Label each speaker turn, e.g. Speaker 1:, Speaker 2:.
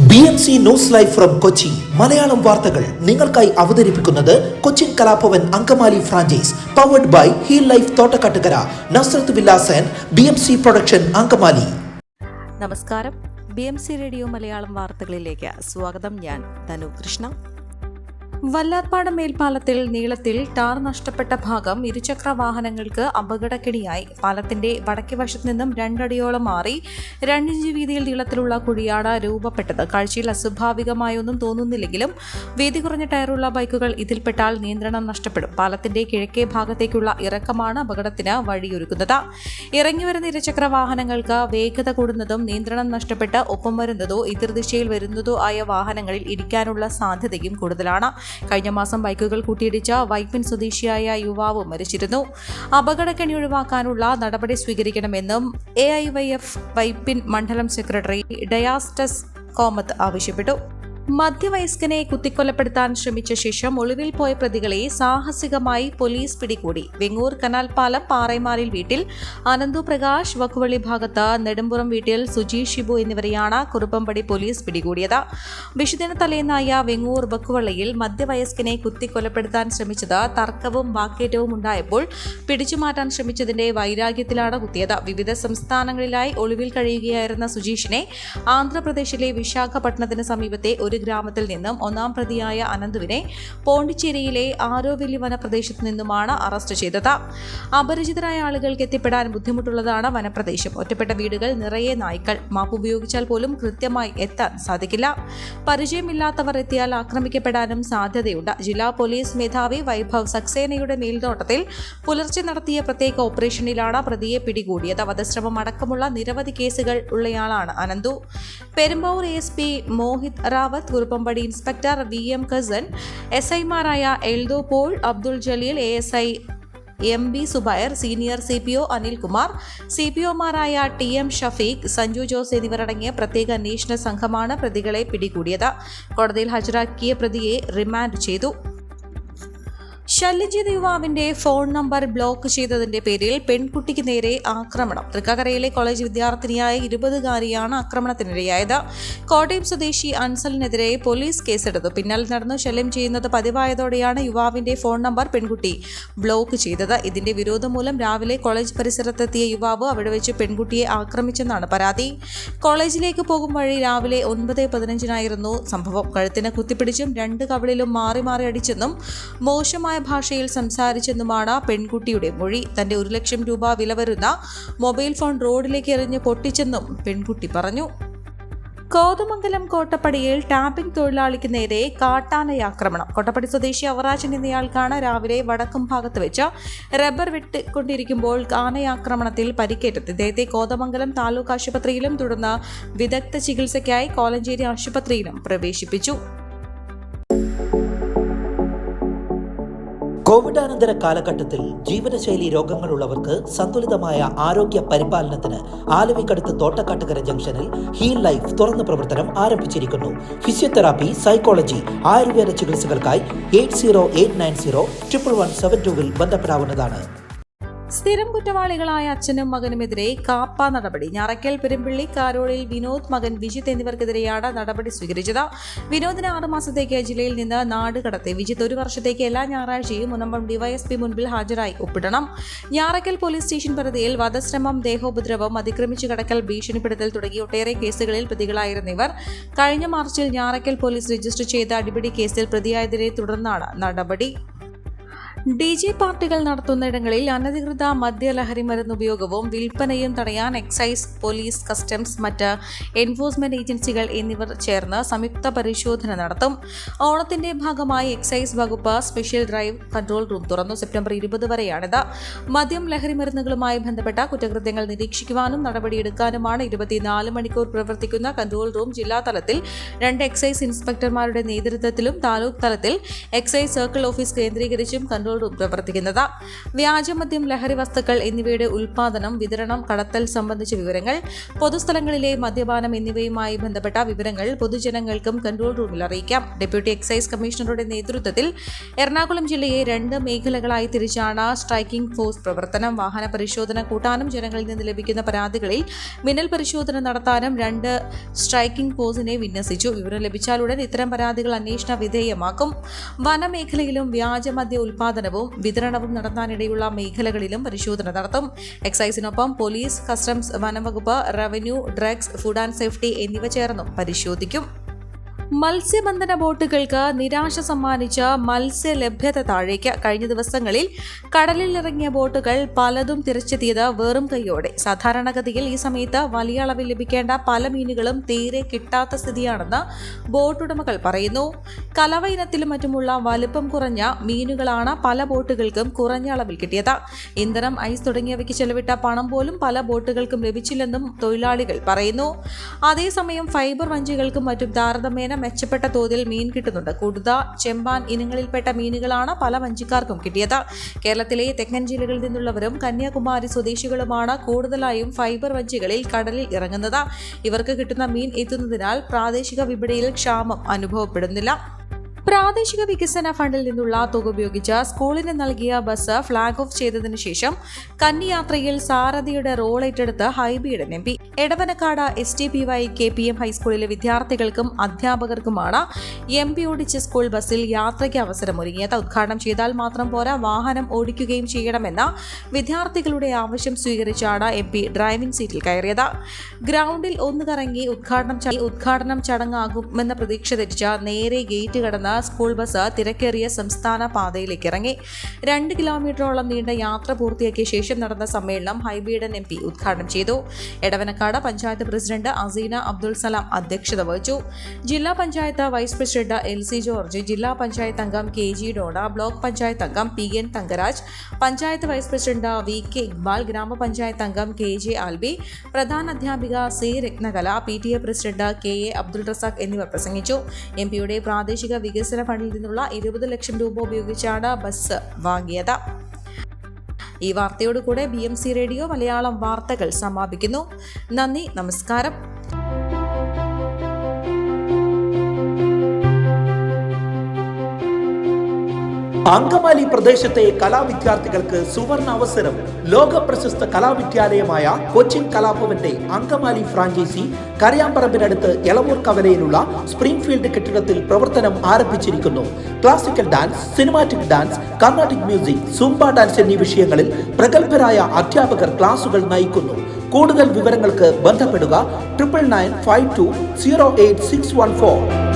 Speaker 1: BMC news live from Kochi Malayalam വാർത്തകൾ നിങ്ങൾക്കായി അവതരിപ്പിക്കുന്നത് Cochin Kalabhavan Angamaly franchise powered by heal life Thottakattukara Nazareth villas and BMC production Angamaly.
Speaker 2: നമസ്കാരം, BMC radio Malayalam വാർത്തകളിലേക്ക് സ്വാഗതം. ഞാൻ ധനു കൃഷ്ണ. വല്ലാർപാടം മേൽപ്പാലത്തിൽ നീളത്തിൽ ടാർ നഷ്ടപ്പെട്ട ഭാഗം ഇരുചക്ര വാഹനങ്ങൾക്ക് അപകടക്കെണിയായി. പാലത്തിന്റെ വടക്കേ വശത്ത് നിന്നും 2 അടിയോളം മാറി 2 ഇഞ്ച് വീതിയിൽ നീളത്തിലുള്ള കുഴിയാണ് രൂപപ്പെട്ടത്. കാഴ്ചയിൽ അസ്വാഭാവികമായൊന്നും തോന്നുന്നില്ലെങ്കിലും വീതി കുറഞ്ഞ ടയറുള്ള ബൈക്കുകൾ ഇതിൽപ്പെട്ടാൽ നിയന്ത്രണം നഷ്ടപ്പെടും. പാലത്തിന്റെ കിഴക്കേ ഭാഗത്തേക്കുള്ള ഇറക്കമാണ് അപകടത്തിന് വഴിയൊരുക്കുന്നത്. ഇറങ്ങിവരുന്ന ഇരുചക്ര വാഹനങ്ങൾക്ക് വേഗത കൂടുന്നതും നിയന്ത്രണം നഷ്ടപ്പെട്ട് ഒപ്പം വരുന്നതോ എതിർദിശയിൽ വരുന്നതോ ആയ വാഹനങ്ങളിൽ ഇടിക്കാനുള്ള സാധ്യതയും കൂടുതലാണ്. കഴിഞ്ഞ മാസം ബൈക്കുകൾ കൂട്ടിയിടിച്ച വൈപ്പിൻ സ്വദേശിയായ യുവാവ് മരിച്ചിരുന്നു. അപകടക്കെണി ഒഴിവാക്കാനുള്ള നടപടി സ്വീകരിക്കണമെന്നും AIYF വൈപ്പിൻ മണ്ഡലം സെക്രട്ടറി ഡയാസ്റ്റസ് കോമത്ത് ആവശ്യപ്പെട്ടു. മധ്യവയസ്കനെ കുത്തിക്കൊലപ്പെടുത്താൻ ശ്രമിച്ച ശേഷം ഒളിവിൽ പോയ പ്രതികളെ സാഹസികമായി പോലീസ് പിടികൂടി. വെങ്ങൂർ കനാൽപ്പാലം പാറേമാലിൽ വീട്ടിൽ അനന്തു പ്രകാശ്, വക്കുവള്ളി ഭാഗത്ത് നെടുമ്പുറം വീട്ടിൽ സുജി ഷിബു എന്നിവരെയാണ് കുറുപ്പംപടി പോലീസ് പിടികൂടിയത്. വിഷുദിന തലേന്നായ വെങ്ങൂർ വക്കുവള്ളിയിൽ മധ്യവയസ്കനെ കുത്തിക്കൊലപ്പെടുത്താൻ ശ്രമിച്ചത് തർക്കവും വാക്കേറ്റവും ഉണ്ടായപ്പോൾ പിടിച്ചുമാറ്റാൻ ശ്രമിച്ചതിന്റെ വൈരാഗ്യത്തിലാണ് കുത്തിയത്. വിവിധ സംസ്ഥാനങ്ങളിലായി ഒളിവിൽ കഴിയുകയായിരുന്ന സുജീഷിനെ ആന്ധ്രാപ്രദേശിലെ വിശാഖപട്ടണത്തിന് സമീപത്തെ ഒരു ഗ്രാമത്തിൽ നിന്നും 1-ാം പ്രതിയായ അനന്തുവിനെ പോണ്ടിച്ചേരിയിലെ ആരോവില്ലി വനപ്രദേശത്ത് നിന്നുമാണ് അറസ്റ്റ് ചെയ്തത്. അപരിചിതരായ ആളുകൾക്ക് എത്തിപ്പെടാൻ ബുദ്ധിമുട്ടുള്ളതാണ് വനപ്രദേശം. ഒറ്റപ്പെട്ട വീടുകൾ, നിറയെ നായ്ക്കൾ. മാപ്പ് ഉപയോഗിച്ചാൽ പോലും കൃത്യമായി എത്താൻ സാധിക്കില്ല. പരിചയമില്ലാത്തവർ എത്തിയാൽ ആക്രമിക്കപ്പെടാനും സാധ്യതയുണ്ട്. ജില്ലാ പോലീസ് മേധാവി വൈഭവ് സക്സേനയുടെ മേൽനോട്ടത്തിൽ പുലർച്ചെ നടത്തിയ പ്രത്യേക ഓപ്പറേഷനിലാണ് പ്രതിയെ പിടികൂടിയത്. വധശ്രമം അടക്കമുള്ള നിരവധി കേസുകൾ ഉള്ളയാളാണ് Ananthu. Perumbavoor ASP Mohit Rawat, Kuruppampady inspector VM Kasan, SI മാരായ Eldho Paul, Abdul Jaleel, ASI MB Subair, senior CPO Anilkumar, CPO മാരായ TM ഷഫീഖ്, സഞ്ജു ജോസ് എന്നിവരടങ്ങിയ പ്രത്യേക അന്വേഷണ സംഘമാണ് പ്രതികളെ പിടികൂടിയത്. കോടതിയിൽ ഹാജരാക്കിയ പ്രതിയെ റിമാൻഡ് ചെയ്തു. ശല്യം ചെയ്ത യുവാവിന്റെ ഫോൺ നമ്പർ ബ്ലോക്ക് ചെയ്തതിന്റെ പേരിൽ പെൺകുട്ടിക്ക് നേരെ ആക്രമണം. തൃക്കാക്കരയിലെ കോളേജ് വിദ്യാർത്ഥിനിയായ 20-കാരിയാണ് ആക്രമണത്തിനിരയായത്. കോട്ടയം സ്വദേശി അൻസലിനെതിരെ പോലീസ് കേസെടുത്തു. പിന്നാലെ നടന്നു ശല്യം ചെയ്യുന്നത് പതിവായതോടെയാണ് യുവാവിന്റെ ഫോൺ നമ്പർ പെൺകുട്ടി ബ്ലോക്ക് ചെയ്തത്. ഇതിന്റെ വിരോധം മൂലം രാവിലെ കോളേജ് പരിസരത്തെത്തിയ യുവാവ് അവിടെ വെച്ച് പെൺകുട്ടിയെ ആക്രമിച്ചെന്നാണ് പരാതി. കോളേജിലേക്ക് പോകും വഴി രാവിലെ 9:15 സംഭവം. കഴുത്തിന് കുത്തിപ്പിടിച്ചും 2 കവിളിലും മാറി മാറി അടിച്ചെന്നും മോശമായ ഭാഷയിൽ സംസാരിച്ചെന്നുമാണ് പെൺകുട്ടിയുടെ മൊഴി. തന്റെ 1 ലക്ഷം രൂപ വില വരുന്ന മൊബൈൽ ഫോൺ റോഡിലേക്ക് എറിഞ്ഞ് പൊട്ടിച്ചെന്നും പെൺകുട്ടി പറഞ്ഞു. കോതമംഗലം കോട്ടപ്പടിയിൽ ടാപ്പിംഗ് തൊഴിലാളിക്ക് നേരെ കാട്ടാനയാക്രമണം. കോട്ടപ്പടി സ്വദേശി അവറാജൻ എന്നയാൾക്കാണ് രാവിലെ വടക്കും ഭാഗത്ത് വെച്ച് റബ്ബർ വെട്ടിക്കൊണ്ടിരിക്കുമ്പോൾ ആനയാക്രമണത്തിൽ പരിക്കേറ്റത്. ഇദ്ദേഹത്തെ കോതമംഗലം താലൂക്ക് ആശുപത്രിയിലും തുടർന്ന് വിദഗ്ധ ചികിത്സയ്ക്കായി കോലഞ്ചേരി ആശുപത്രിയിലും പ്രവേശിപ്പിച്ചു.
Speaker 1: കോവിഡാനന്തര കാലഘട്ടത്തിൽ ജീവിതശൈലി രോഗങ്ങളുള്ളവർക്ക് സന്തുലിതമായ ആരോഗ്യ പരിപാലനത്തിന് ആലുവയ്ക്കടുത്ത് തോട്ടക്കാട്ടുകര ജംഗ്ഷനിൽ ഹീൽ ലൈഫ് തുറന്ന പ്രവർത്തനം ആരംഭിച്ചിരിക്കുന്നു. ഫിസിയോതെറാപ്പി, സൈക്കോളജി, ആയുർവേദ ചികിത്സകൾക്കായി 8089011772 ബന്ധപ്പെടാവുന്നതാണ്.
Speaker 2: സ്ഥിരം കുറ്റവാളികളായ അച്ഛനും മകനുമെതിരെ കാപ്പ നടപടി. ഞാറയ്ക്കൽ പെരുമ്പിള്ളി കാരോളിൽ വിനോദ്, മകൻ വിജിത്ത് എന്നിവർക്കെതിരെയാണ് നടപടി സ്വീകരിച്ചത്. വിനോദിന് 6 മാസത്തേക്ക് ജില്ലയിൽ നിന്ന് നാട് കടത്തി. വിജിത്ത് 1 വർഷത്തേക്ക് എല്ലാ ഞായറാഴ്ചയും മുനമ്പം DYSP മുൻപിൽ ഹാജരായി ഒപ്പിടണം. ഞാറയ്ക്കൽ പോലീസ് സ്റ്റേഷൻ പരിധിയിൽ വധശ്രമം, ദേഹോപദ്രവം, അതിക്രമിച്ചു കടക്കൽ, ഭീഷണിപ്പെടുത്തൽ തുടങ്ങിയ ഒട്ടേറെ കേസുകളിൽ പ്രതികളായിരുന്ന ഇവർ കഴിഞ്ഞ മാർച്ചിൽ ഞാറയ്ക്കൽ പോലീസ് രജിസ്റ്റർ ചെയ്ത അടിപിടി കേസിൽ പ്രതിയായതിനെ തുടർന്നാണ് നടപടി. DJ പാർട്ടികൾ നടത്തുന്നിടങ്ങളിൽ അനധികൃത മദ്യലഹരി മരുന്ന് ഉപയോഗവും വിൽപ്പനയും തടയാൻ എക്സൈസ്, പോലീസ്, കസ്റ്റംസ്, മറ്റ് എൻഫോഴ്സ്മെന്റ് ഏജൻസികൾ എന്നിവർ ചേർന്ന് സംയുക്ത പരിശോധന നടത്തും. ഓണത്തിന്റെ ഭാഗമായി എക്സൈസ് വകുപ്പ് സ്പെഷ്യൽ ഡ്രൈവ് കൺട്രോൾ റൂം തുറന്നു. സെപ്റ്റംബർ 20 വരെയാണിത്. മദ്യം, ലഹരി മരുന്നുകളുമായി ബന്ധപ്പെട്ട കുറ്റകൃത്യങ്ങൾ നിരീക്ഷിക്കുവാനും നടപടിയെടുക്കാനുമാണ് 24 മണിക്കൂർ പ്രവർത്തിക്കുന്ന കൺട്രോൾ റൂം. ജില്ലാ തലത്തിൽ 2 എക്സൈസ് ഇൻസ്പെക്ടർമാരുടെ നേതൃത്വത്തിലും താലൂക്ക് തലത്തിൽ എക്സൈസ് സർക്കിൾ ഓഫീസ് കേന്ദ്രീകരിച്ചും കൺട്രോൾ റൂം പ്രവർത്തിക്കുന്നത്. വ്യാജമദ്യം, ലഹരി വസ്തുക്കൾ എന്നിവയുടെ ഉൽപാദനം, വിതരണം, കടത്തൽ സംബന്ധിച്ച വിവരങ്ങൾ, പൊതുസ്ഥലങ്ങളിലെ മദ്യപാനം എന്നിവയുമായി ബന്ധപ്പെട്ട വിവരങ്ങൾ പൊതുജനങ്ങൾക്കും കൺട്രോൾ റൂമിൽ അറിയിക്കാം. ഡെപ്യൂട്ടി എക്സൈസ് കമ്മീഷണറുടെ നേതൃത്വത്തിൽ എറണാകുളം ജില്ലയെ 2 മേഖലകളായി തിരിച്ചാണ് സ്ട്രൈക്കിംഗ് ഫോഴ്സ് പ്രവർത്തനം. വാഹന പരിശോധന കൂട്ടാനും ജനങ്ങളിൽ നിന്ന് ലഭിക്കുന്ന പരാതികളിൽ മിന്നൽ പരിശോധന നടത്താനും 2 സ്ട്രൈക്കിംഗ് ഫോഴ്സിനെ വിന്യസിച്ചു. വിവരം ലഭിച്ചാലുടൻ ഇത്തരം പരാതികൾ അന്വേഷണ വിധേയമാക്കും. വനമേഖലയിലും വ്യാജമദ്യ ഉൽപാദനവും വിതരണവും നടത്താനിടയുള്ള മേഖലകളിലും പരിശോധന നടത്തും. എക്സൈസിനൊപ്പം പോലീസ്, കസ്റ്റംസ്, വനംവകുപ്പ്, revenue, drugs, food and safety എന്നിവ ചേർന്നും പരിശോധിക്കും. മത്സ്യബന്ധന ബോട്ടുകൾക്ക് നിരാശ സമ്മാനിച്ച മത്സ്യലഭ്യത താഴേക്ക്. കഴിഞ്ഞ ദിവസങ്ങളിൽ കടലിലിറങ്ങിയ ബോട്ടുകൾ പലതും തിരിച്ചെത്തിയത് വെറും കൈയോടെ. സാധാരണഗതിയിൽ ഈ സമയത്ത് വലിയ അളവിൽ ലഭിക്കേണ്ട പല മീനുകളും തീരെ കിട്ടാത്ത സ്ഥിതിയാണെന്ന് ബോട്ടുടമകൾ പറയുന്നു. കലവ ഇനത്തിലും മറ്റുമുള്ള വലുപ്പം കുറഞ്ഞ മീനുകളാണ് പല ബോട്ടുകൾക്കും കുറഞ്ഞ അളവിൽ കിട്ടിയത്. ഇന്ധനം, ഐസ് തുടങ്ങിയവയ്ക്ക് ചെലവിട്ട പണം പോലും പല ബോട്ടുകൾക്കും ലഭിച്ചില്ലെന്നും തൊഴിലാളികൾ പറയുന്നു. അതേസമയം ഫൈബർ വഞ്ചികൾക്കും മറ്റും താരതമ്യേന മെച്ചപ്പെട്ട തോതിൽ മീൻ കിട്ടുന്നുണ്ട്. കുടുത, ചെമ്പാൻ ഇനങ്ങളിൽപ്പെട്ട മീനുകളാണ് പല വഞ്ചിക്കാർക്കും കിട്ടിയത്. കേരളത്തിലെ തെക്കൻ ജില്ലകളിൽ നിന്നുള്ളവരും കന്യാകുമാരി സ്വദേശികളുമാണ് കൂടുതലായും ഫൈബർ വഞ്ചികളിൽ കടലിൽ ഇറങ്ങുന്നത്. ഇവർക്ക് കിട്ടുന്ന മീൻ എത്തുന്നതിനാൽ പ്രാദേശിക വിപണിയിൽ ക്ഷാമം അനുഭവപ്പെടുന്നില്ല. പ്രാദേശിക വികസന ഫണ്ടിൽ നിന്നുള്ള തുക ഉപയോഗിച്ച് സ്കൂളിന് നൽകിയ ബസ് ഫ്ളാഗ് ഓഫ് ചെയ്തതിനു ശേഷം കന്നിയാത്രയിൽ സാരഥിയുടെ റോൾ ഏറ്റെടുത്ത് ഹൈബിയുടെ M P. Edavanakkad STPY KPM ഹൈസ്കൂളിലെ വിദ്യാർത്ഥികൾക്കും അധ്യാപകർക്കുമാണ് MP ഓടിച്ച സ്കൂൾ ബസ്സിൽ യാത്രയ്ക്ക് അവസരമൊരുങ്ങിയത്. ഉദ്ഘാടനം ചെയ്താൽ മാത്രം പോരാ, വാഹനം ഓടിക്കുകയും ചെയ്യണമെന്ന വിദ്യാർത്ഥികളുടെ ആവശ്യം സ്വീകരിച്ചാണ് MP ഡ്രൈവിംഗ് സീറ്റിൽ കയറിയത്. ഗ്രൗണ്ടിൽ ഒന്ന് കറങ്ങി ഉദ്ഘാടനം ചടങ്ങാകുമെന്ന പ്രതീക്ഷ തെറ്റിച്ച നേരെ ഗേറ്റ് കടന്ന് സ്കൂൾ ബസ് തിരക്കേറിയ സംസ്ഥാന പാതയിലേക്ക് ഇറങ്ങി. 2 കിലോമീറ്ററോളം നീണ്ട യാത്ര പൂർത്തിയാക്കിയ ശേഷം നടന്ന സമ്മേളനം ഹൈബിയുടെ MP ഉദ്ഘാടനം ചെയ്തു. എടവനക്കാട് പഞ്ചായത്ത് പ്രസിഡന്റ് അസീന അബ്ദുൾ സലാം അധ്യക്ഷത വഹിച്ചു. ജില്ലാ panchayat vice president LC George, ജില്ലാ പഞ്ചായത്ത് അംഗം KG ഡോണ, ബ്ലോക്ക് പഞ്ചായത്ത് അംഗം PN Thankaraj, panchayat vice president VK Iqbal, ഗ്രാമപഞ്ചായത്ത് അംഗം KJ ആൽബി, പ്രധാന അധ്യാപിക C Ratnakala, PTA president KA Abdul Razak എന്നിവർ പ്രസംഗിച്ചു. MPയുടെ പ്രാദേശിക വികസന ഫണ്ടിൽ നിന്നുള്ള 20 ലക്ഷം രൂപ ഉപയോഗിച്ചാണ് ബസ് വാങ്ങിയത്. ഈ വാർത്തയോടുകൂടെ BMC റേഡിയോ മലയാളം വാർത്തകൾ സമാപിക്കുന്നു. നന്ദി, നമസ്കാരം.
Speaker 1: അങ്കമാലി പ്രദേശത്തെ കലാവിദ്യാർത്ഥികൾക്ക് സുവർണ അവസരം. ലോക പ്രശസ്ത കലാവിദ്യാലയമായ കൊച്ചിൻ കലാഭവന്റെ അങ്കമാലി ഫ്രാഞ്ചൈസി കരയാമ്പറമ്പിനടുത്ത് എളവൂർ കവലയിലുള്ള സ്പ്രിംഗ്ഫീൽഡ് കെട്ടിടത്തിൽ പ്രവർത്തനം ആരംഭിച്ചിരിക്കുന്നു. Classical dance, cinematic dance, Carnatic music, Zumba dance എന്നീ വിഷയങ്ങളിൽ പ്രഗത്ഭരായ അധ്യാപകർ ക്ലാസുകൾ നയിക്കുന്നു. കൂടുതൽ വിവരങ്ങൾക്ക് ബന്ധപ്പെടുക 9995208614.